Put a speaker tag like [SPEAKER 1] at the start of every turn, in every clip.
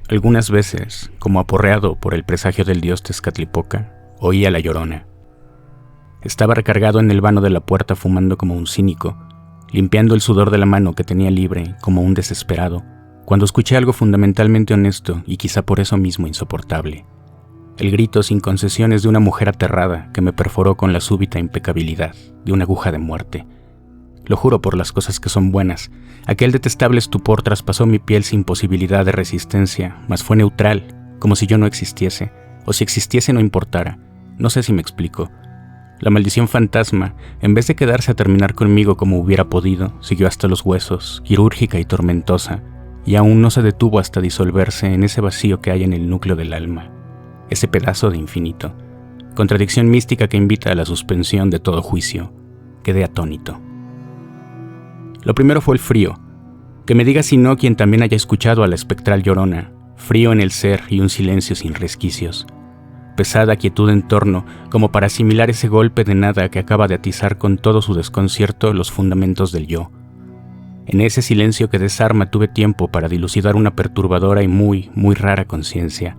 [SPEAKER 1] Algunas veces, como aporreado por el presagio del dios Tezcatlipoca, oía la Llorona. Estaba recargado en el vano de la puerta fumando como un cínico, limpiando el sudor de la mano que tenía libre como un desesperado, cuando escuché algo fundamentalmente honesto y quizá por eso mismo insoportable. El grito sin concesiones de una mujer aterrada que me perforó con la súbita impecabilidad de una aguja de muerte. Lo juro por las cosas que son buenas, aquel detestable estupor traspasó mi piel sin posibilidad de resistencia, mas fue neutral, como si yo no existiese, o si existiese no importara. No sé si me explico. La maldición fantasma, en vez de quedarse a terminar conmigo como hubiera podido, siguió hasta los huesos, quirúrgica y tormentosa, y aún no se detuvo hasta disolverse en ese vacío que hay en el núcleo del alma, ese pedazo de infinito, contradicción mística que invita a la suspensión de todo juicio. Quedé atónito. Lo primero fue el frío. Que me diga si no quien también haya escuchado a la espectral Llorona, frío en el ser y un silencio sin resquicios. Pesada quietud en torno, como para asimilar ese golpe de nada que acaba de atizar con todo su desconcierto los fundamentos del yo. En ese silencio que desarma tuve tiempo para dilucidar una perturbadora y muy, muy rara conciencia.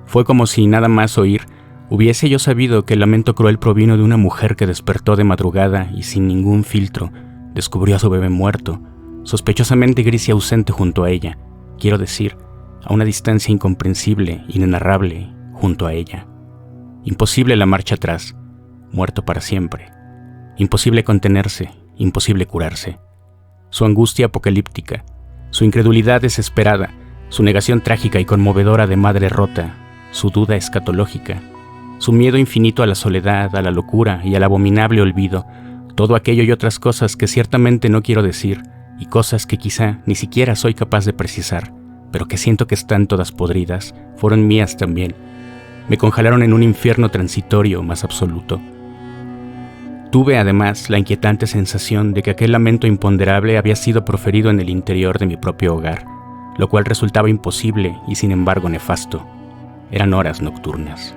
[SPEAKER 1] Fue como si nada más oír, hubiese yo sabido que el lamento cruel provino de una mujer que despertó de madrugada y sin ningún filtro, descubrió a su bebé muerto, sospechosamente gris y ausente junto a ella, quiero decir, a una distancia incomprensible, inenarrable, junto a ella. Imposible la marcha atrás, muerto para siempre. Imposible contenerse, imposible curarse. Su angustia apocalíptica, su incredulidad desesperada, su negación trágica y conmovedora de madre rota, su duda escatológica, su miedo infinito a la soledad, a la locura y al abominable olvido, todo aquello y otras cosas que ciertamente no quiero decir, y cosas que quizá ni siquiera soy capaz de precisar, pero que siento que están todas podridas, fueron mías también. Me congelaron en un infierno transitorio más absoluto. Tuve además la inquietante sensación de que aquel lamento imponderable había sido proferido en el interior de mi propio hogar, lo cual resultaba imposible y sin embargo nefasto. Eran horas nocturnas.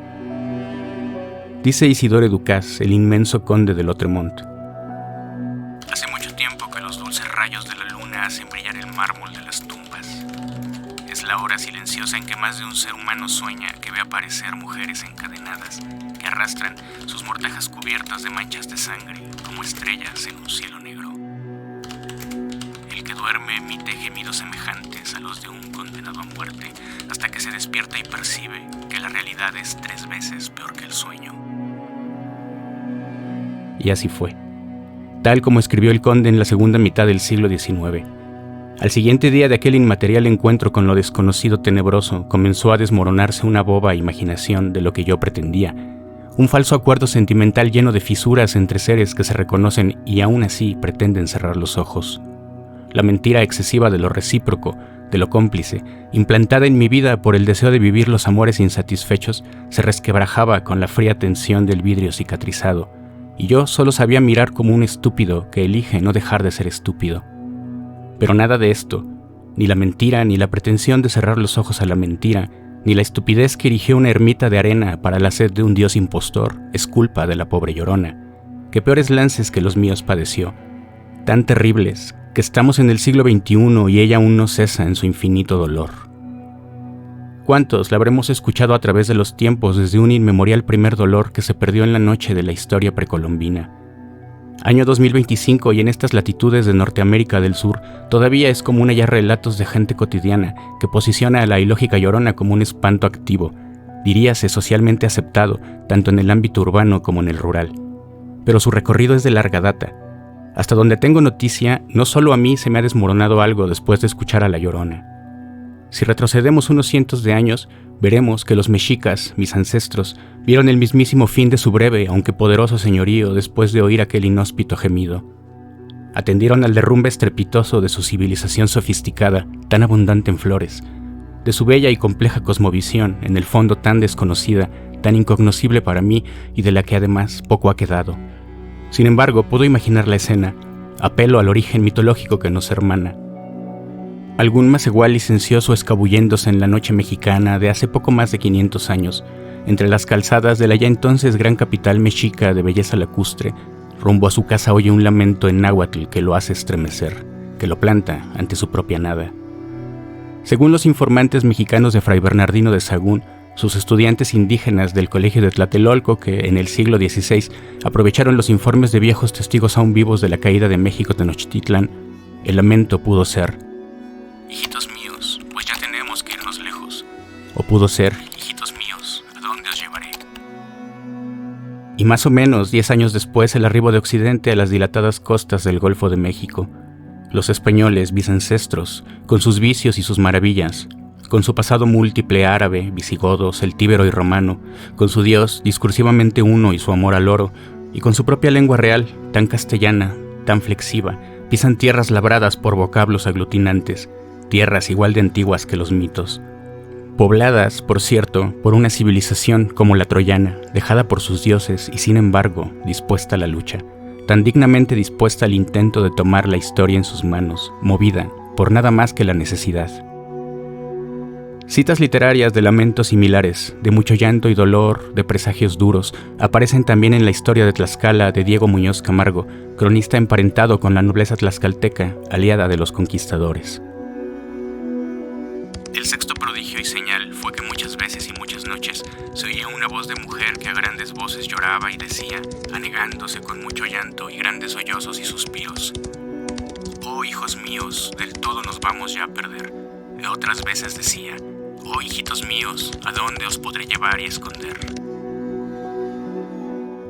[SPEAKER 1] Dice Isidore Ducas, el inmenso conde de Lautremont: hace mucho tiempo que los dulces rayos de la luna hacen brillar el mármol de las tumbas. Es la hora silenciosa en que más de un ser humano sueña que ve aparecer mujeres encadenadas que arrastran sus mortajas cubiertas de manchas de sangre como estrellas en un cielo negro. El que duerme emite gemidos semejantes a los de un condenado a muerte hasta que se despierta y percibe que la realidad es 3 veces peor que el sueño. Y así fue, tal como escribió el conde en la segunda mitad del siglo XIX. Al siguiente día de aquel inmaterial encuentro con lo desconocido tenebroso, comenzó a desmoronarse una boba imaginación de lo que yo pretendía, un falso acuerdo sentimental lleno de fisuras entre seres que se reconocen y aún así pretenden cerrar los ojos. La mentira excesiva de lo recíproco, de lo cómplice, implantada en mi vida por el deseo de vivir los amores insatisfechos, se resquebrajaba con la fría tensión del vidrio cicatrizado, y yo solo sabía mirar como un estúpido que elige no dejar de ser estúpido. Pero nada de esto, ni la mentira, ni la pretensión de cerrar los ojos a la mentira, ni la estupidez que erigió una ermita de arena para la sed de un dios impostor, es culpa de la pobre Llorona, que peores lances que los míos padeció, tan terribles que estamos en el siglo XXI y ella aún no cesa en su infinito dolor. ¿Cuántos la habremos escuchado a través de los tiempos desde un inmemorial primer dolor que se perdió en la noche de la historia precolombina? Año 2025 y en estas latitudes de Norteamérica del Sur todavía es común hallar relatos de gente cotidiana que posiciona a la ilógica Llorona como un espanto activo, diríase socialmente aceptado tanto en el ámbito urbano como en el rural. Pero su recorrido es de larga data. Hasta donde tengo noticia, no solo a mí se me ha desmoronado algo después de escuchar a la Llorona. Si retrocedemos unos cientos de años, veremos que los mexicas, mis ancestros, vieron el mismísimo fin de su breve, aunque poderoso señorío después de oír aquel inhóspito gemido. Atendieron al derrumbe estrepitoso de su civilización sofisticada, tan abundante en flores, de su bella y compleja cosmovisión, en el fondo tan desconocida, tan incognoscible para mí y de la que además poco ha quedado. Sin embargo, puedo imaginar la escena, apelo al origen mitológico que nos hermana. Algún macehual licencioso escabulléndose en la noche mexicana de hace poco más de 500 años, entre las calzadas de la ya entonces gran capital mexica de belleza lacustre, rumbo a su casa oye un lamento en náhuatl que lo hace estremecer, que lo planta ante su propia nada. Según los informantes mexicanos de Fray Bernardino de Sahagún, sus estudiantes indígenas del colegio de Tlatelolco, que en el siglo XVI aprovecharon los informes de viejos testigos aún vivos de la caída de México Tenochtitlán, el lamento pudo ser: hijitos míos, pues ya tenemos que irnos lejos. O pudo ser: hijitos míos, ¿a dónde os llevaré? Y más o menos 10 años después, el arribo de Occidente a las dilatadas costas del Golfo de México. Los españoles, mis ancestros, con sus vicios y sus maravillas, con su pasado múltiple árabe, visigodo, celtíbero y romano, con su Dios discursivamente uno y su amor al oro, y con su propia lengua real, tan castellana, tan flexiva, pisan tierras labradas por vocablos aglutinantes, tierras igual de antiguas que los mitos. Pobladas, por cierto, por una civilización como la troyana, dejada por sus dioses y sin embargo dispuesta a la lucha, tan dignamente dispuesta al intento de tomar la historia en sus manos, movida por nada más que la necesidad. Citas literarias de lamentos similares, de mucho llanto y dolor, de presagios duros, aparecen también en la historia de Tlaxcala de Diego Muñoz Camargo, cronista emparentado con la nobleza tlaxcalteca, aliada de los conquistadores. El sexto prodigio y señal fue que muchas veces y muchas noches se oía una voz de mujer que a grandes voces lloraba y decía, anegándose con mucho llanto y grandes sollozos y suspiros: «Oh, hijos míos, del todo nos vamos ya a perder». Y otras veces decía: «Oh, hijitos míos, ¿a dónde os podré llevar y esconder?».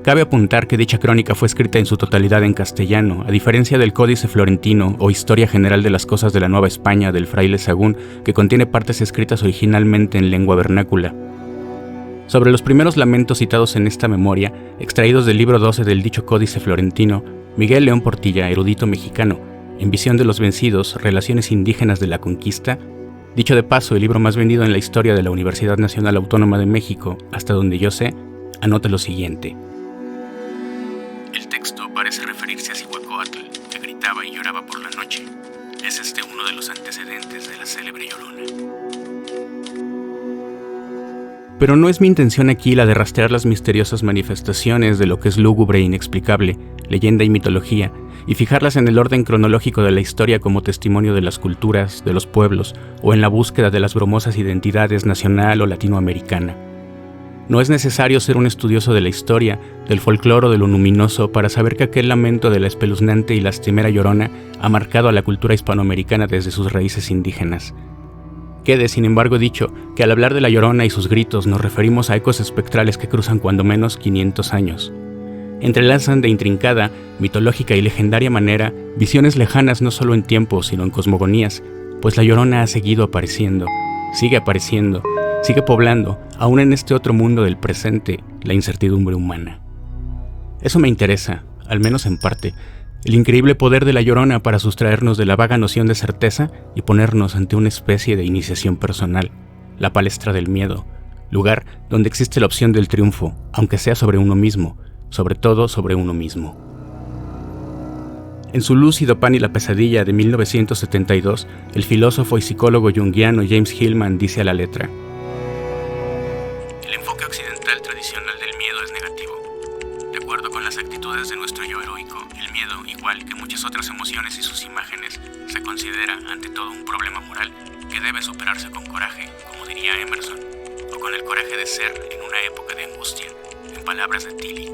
[SPEAKER 1] Cabe apuntar que dicha crónica fue escrita en su totalidad en castellano, a diferencia del Códice Florentino o Historia General de las Cosas de la Nueva España del fraile Sahagún, que contiene partes escritas originalmente en lengua vernácula. Sobre los primeros lamentos citados en esta memoria, extraídos del libro 12 del dicho Códice Florentino, Miguel León Portilla, erudito mexicano, en Visión de los Vencidos, Relaciones Indígenas de la Conquista, dicho de paso, el libro más vendido en la historia de la Universidad Nacional Autónoma de México, hasta donde yo sé, anota lo siguiente. El texto parece referirse a Cihuacóatl, que gritaba y lloraba por la noche. Es este uno de los antecedentes de la célebre Llorona. Pero no es mi intención aquí la de rastrear las misteriosas manifestaciones de lo que es lúgubre e inexplicable, leyenda y mitología, y fijarlas en el orden cronológico de la historia como testimonio de las culturas, de los pueblos, o en la búsqueda de las bromosas identidades nacional o latinoamericana. No es necesario ser un estudioso de la historia, del folclore o de lo luminoso para saber que aquel lamento de la espeluznante y lastimera Llorona ha marcado a la cultura hispanoamericana desde sus raíces indígenas. Quede, sin embargo, dicho que al hablar de la Llorona y sus gritos nos referimos a ecos espectrales que cruzan cuando menos 500 años. Entrelazan de intrincada, mitológica y legendaria manera visiones lejanas no solo en tiempo, sino en cosmogonías, pues la Llorona ha seguido apareciendo, sigue poblando, aún en este otro mundo del presente, la incertidumbre humana. Eso me interesa, al menos en parte, el increíble poder de la Llorona para sustraernos de la vaga noción de certeza y ponernos ante una especie de iniciación personal, la palestra del miedo, lugar donde existe la opción del triunfo, aunque sea sobre uno mismo, sobre todo sobre uno mismo. En su Lúcido Pan y la Pesadilla de 1972, el filósofo y psicólogo junguiano James Hillman dice a la letra: el enfoque occidental tradicional del miedo es negativo. De acuerdo con las actitudes de nuestro yo heroico, el miedo, igual que muchas otras emociones y sus imágenes, se considera ante todo un problema moral que debe superarse con coraje, como diría Emerson, o con el coraje de ser en una época de angustia, en palabras de Tillich.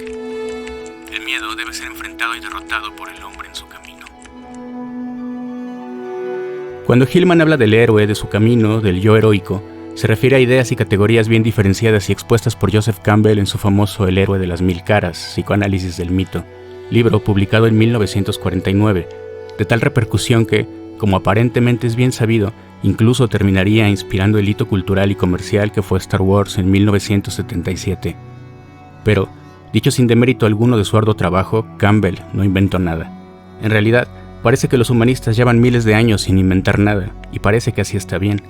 [SPEAKER 1] El miedo debe ser enfrentado y derrotado por el hombre en su camino. Cuando Hillman habla del héroe, de su camino, del yo heroico, se refiere a ideas y categorías bien diferenciadas y expuestas por Joseph Campbell en su famoso El héroe de las mil caras, psicoanálisis del mito, libro publicado en 1949, de tal repercusión que, como aparentemente es bien sabido, incluso terminaría inspirando el hito cultural y comercial que fue Star Wars en 1977. Pero, dicho sin demérito alguno de su arduo trabajo, Campbell no inventó nada. En realidad, parece que los humanistas llevan miles de años sin inventar nada, y parece que así está bien.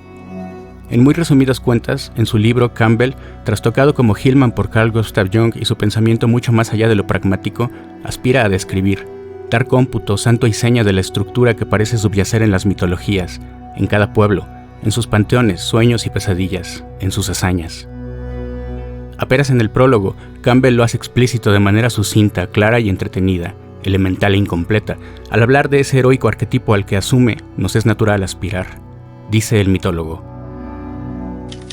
[SPEAKER 1] En muy resumidas cuentas, en su libro Campbell, trastocado como Hillman por Carl Gustav Jung y su pensamiento mucho más allá de lo pragmático, aspira a describir, dar cómputo, santo y seña de la estructura que parece subyacer en las mitologías, en cada pueblo, en sus panteones, sueños y pesadillas, en sus hazañas. Apenas en el prólogo, Campbell lo hace explícito de manera sucinta, clara y entretenida, elemental e incompleta, al hablar de ese heroico arquetipo al que asume nos es natural aspirar. Dice el mitólogo: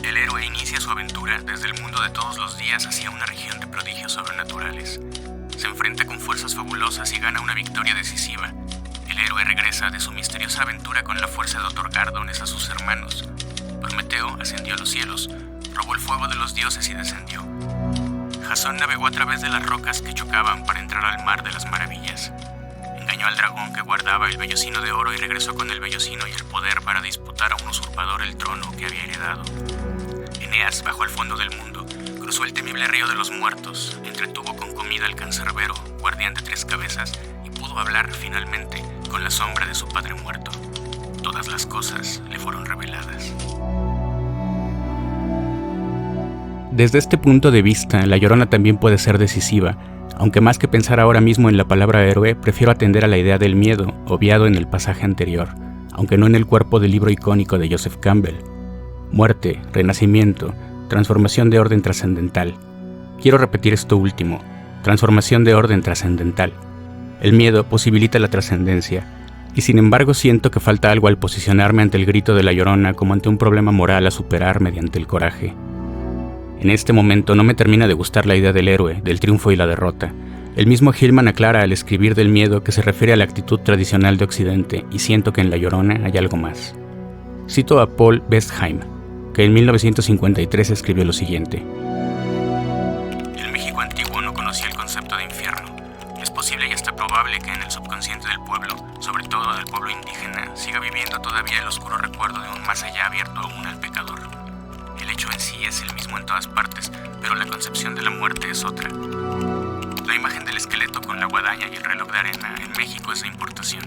[SPEAKER 1] el héroe inicia su aventura desde el mundo de todos los días hacia una región de prodigios sobrenaturales. Se enfrenta con fuerzas fabulosas y gana una victoria decisiva. El héroe regresa de su misteriosa aventura con la fuerza de otorgar dones a sus hermanos. Prometeo ascendió a los cielos, robó el fuego de los dioses y descendió. Jasón navegó a través de las rocas que chocaban para entrar al mar de las maravillas. Engañó al dragón que guardaba el vellocino de oro y regresó con el vellocino y el poder para disputar a un usurpador el trono que había heredado. Eneas bajó al fondo del mundo, cruzó el temible río de los muertos, entretuvo con comida al cancerbero, guardián de 3 cabezas, y pudo hablar finalmente con la sombra de su padre muerto. Todas las cosas le fueron reveladas. Desde este punto de vista, La Llorona también puede ser decisiva, aunque más que pensar ahora mismo en la palabra héroe, prefiero atender a la idea del miedo, obviado en el pasaje anterior, aunque no en el cuerpo del libro icónico de Joseph Campbell. Muerte, renacimiento, transformación de orden trascendental. Quiero repetir esto último: transformación de orden trascendental. El miedo posibilita la trascendencia, y sin embargo siento que falta algo al posicionarme ante el grito de La Llorona como ante un problema moral a superar mediante el coraje. En este momento no me termina de gustar la idea del héroe, del triunfo y la derrota. El mismo Hillman aclara al escribir del miedo que se refiere a la actitud tradicional de Occidente, y siento que en La Llorona hay algo más. Cito a Paul Bestheim, que en 1953 escribió lo siguiente: el México antiguo no conocía el concepto de infierno. Es posible y hasta probable que en el subconsciente del pueblo, sobre todo del pueblo indígena, siga viviendo todavía el oscuro recuerdo de un más allá abierto aún al pecador. El hecho en sí es el mismo en todas partes, pero la concepción de la muerte es otra. La imagen del esqueleto con la guadaña y el reloj de arena en México es de importación.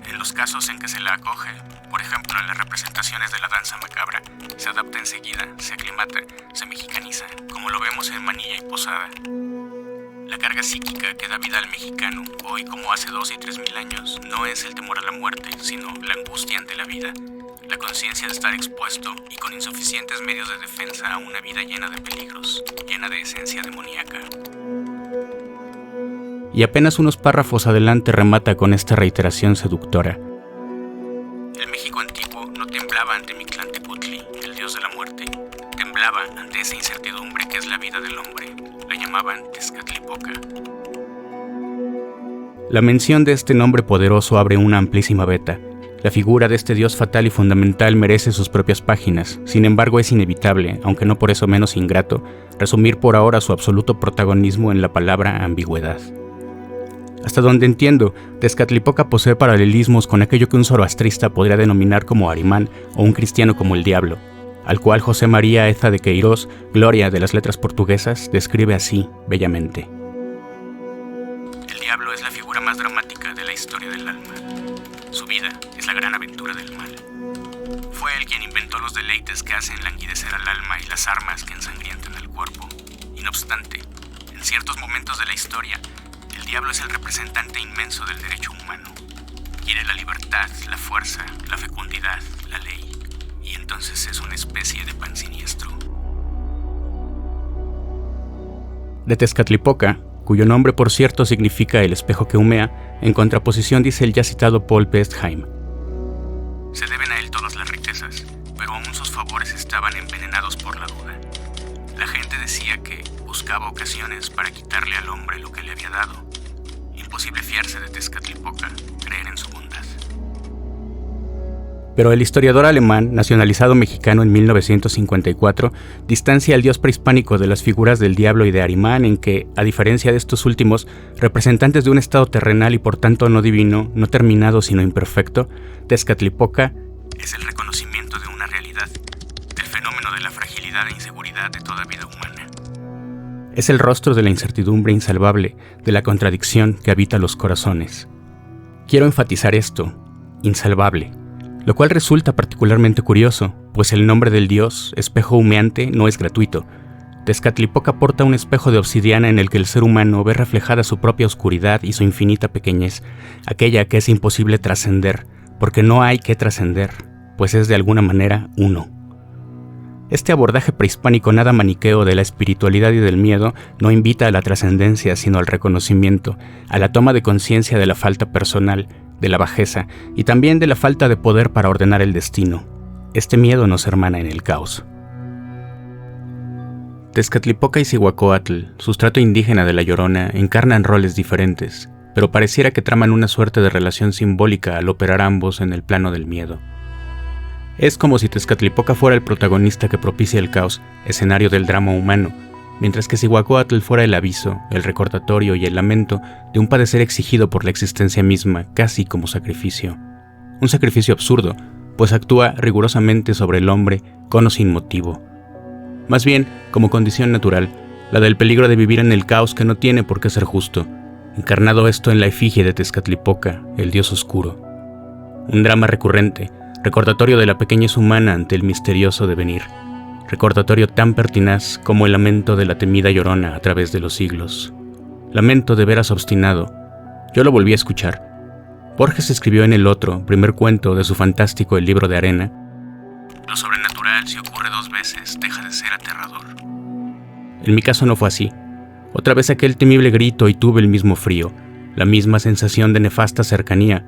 [SPEAKER 1] En los casos en que se la acoge, por ejemplo en las representaciones de la danza macabra, se adapta enseguida, se aclimata, se mexicaniza, como lo vemos en Manilla y Posada. La carga psíquica que da vida al mexicano, hoy como hace 2 y 3 mil años, no es el temor a la muerte, sino la angustia ante la vida. La conciencia de estar expuesto y con insuficientes medios de defensa a una vida llena de peligros, llena de esencia demoníaca. Y apenas unos párrafos adelante remata con esta reiteración seductora: el México antiguo no temblaba ante Mictlantecutli, el dios de la muerte. Temblaba ante esa incertidumbre que es la vida del hombre. La llamaban Tezcatlipoca. La mención de este nombre poderoso abre una amplísima veta. La figura de este dios fatal y fundamental merece sus propias páginas. Sin embargo, es inevitable, aunque no por eso menos ingrato, resumir por ahora su absoluto protagonismo en la palabra ambigüedad. Hasta donde entiendo, Tezcatlipoca posee paralelismos con aquello que un zoroastrista podría denominar como Arimán o un cristiano como el diablo, al cual José María Eza de Queirós, gloria de las letras portuguesas, describe así, bellamente: el diablo es la figura más dramática de la historia del alma. Su vida es la gran aventura del mal. Fue él quien inventó los deleites que hacen languidecer al alma y las armas que ensangrientan el cuerpo. Y no obstante, en ciertos momentos de la historia, el diablo es el representante inmenso del derecho humano. Quiere la libertad, la fuerza, la fecundidad, la ley. Y entonces es una especie de pan siniestro. De Tezcatlipoca, cuyo nombre por cierto significa el espejo que humea, en contraposición dice el ya citado Paul Bestheim: se deben a él todas las riquezas, pero aún sus favores estaban envenenados por la duda. La gente decía que buscaba ocasiones para quitarle al hombre lo que le había dado. Imposible fiarse de Tezcatlipoca, creer en su bondad. Pero el historiador alemán, nacionalizado mexicano en 1954, distancia al dios prehispánico de las figuras del diablo y de Arimán, en que, a diferencia de estos últimos, representantes de un estado terrenal y por tanto no divino, no terminado sino imperfecto, Tezcatlipoca es el reconocimiento de una realidad, del fenómeno de la fragilidad e inseguridad de toda vida humana. Es el rostro de la incertidumbre insalvable, de la contradicción que habita los corazones. Quiero enfatizar esto: insalvable. Lo cual resulta particularmente curioso, pues el nombre del dios, espejo humeante, no es gratuito. Tezcatlipoca porta un espejo de obsidiana en el que el ser humano ve reflejada su propia oscuridad y su infinita pequeñez, aquella que es imposible trascender, porque no hay que trascender, pues es de alguna manera uno. Este abordaje prehispánico nada maniqueo de la espiritualidad y del miedo no invita a la trascendencia, sino al reconocimiento, a la toma de conciencia de la falta personal, de la bajeza y también de la falta de poder para ordenar el destino. Este miedo nos hermana en el caos. Tezcatlipoca y Cihuacóatl, sustrato indígena de La Llorona, encarnan roles diferentes, pero pareciera que traman una suerte de relación simbólica al operar ambos en el plano del miedo. Es como si Tezcatlipoca fuera el protagonista que propicia el caos, escenario del drama humano, mientras que Cihuacóatl fuera el aviso, el recordatorio y el lamento de un padecer exigido por la existencia misma, casi como sacrificio. Un sacrificio absurdo, pues actúa rigurosamente sobre el hombre con o sin motivo. Más bien, como condición natural, la del peligro de vivir en el caos que no tiene por qué ser justo, encarnado esto en la efigie de Tezcatlipoca, el dios oscuro. Un drama recurrente, recordatorio de la pequeñez humana ante el misterioso devenir, recordatorio tan pertinaz como el lamento de la temida Llorona a través de los siglos. Lamento de veras obstinado. Yo lo volví a escuchar. Borges escribió en el otro, primer cuento de su fantástico El libro de arena: lo sobrenatural, si ocurre 2 veces, deja de ser aterrador. En mi caso no fue así. Otra vez aquel temible grito y tuve el mismo frío, la misma sensación de nefasta cercanía,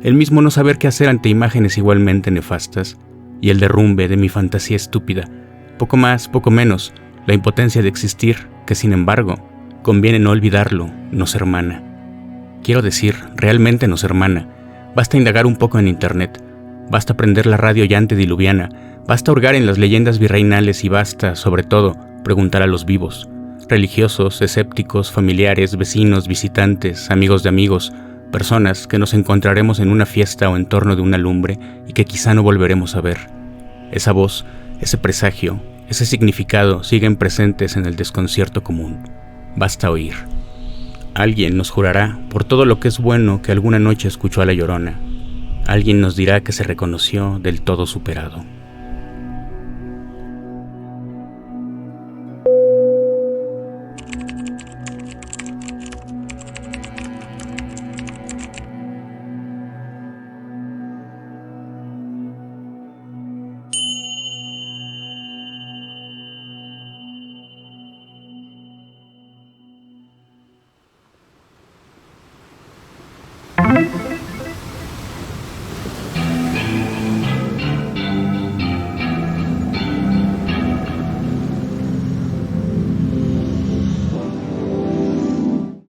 [SPEAKER 1] el mismo no saber qué hacer ante imágenes igualmente nefastas, y el derrumbe de mi fantasía estúpida, poco más, poco menos, la impotencia de existir, que sin embargo, conviene no olvidarlo, nos hermana. Quiero decir, realmente nos hermana. Basta indagar un poco en internet, basta prender la radio ya antediluviana, basta hurgar en las leyendas virreinales y basta, sobre todo, preguntar a los vivos, religiosos, escépticos, familiares, vecinos, visitantes, amigos de amigos, personas que nos encontraremos en una fiesta o en torno de una lumbre y que quizá no volveremos a ver. Esa voz, ese presagio, ese significado siguen presentes en el desconcierto común. Basta oír. Alguien nos jurará por todo lo que es bueno que alguna noche escuchó a La Llorona. Alguien nos dirá que se reconoció del todo superado.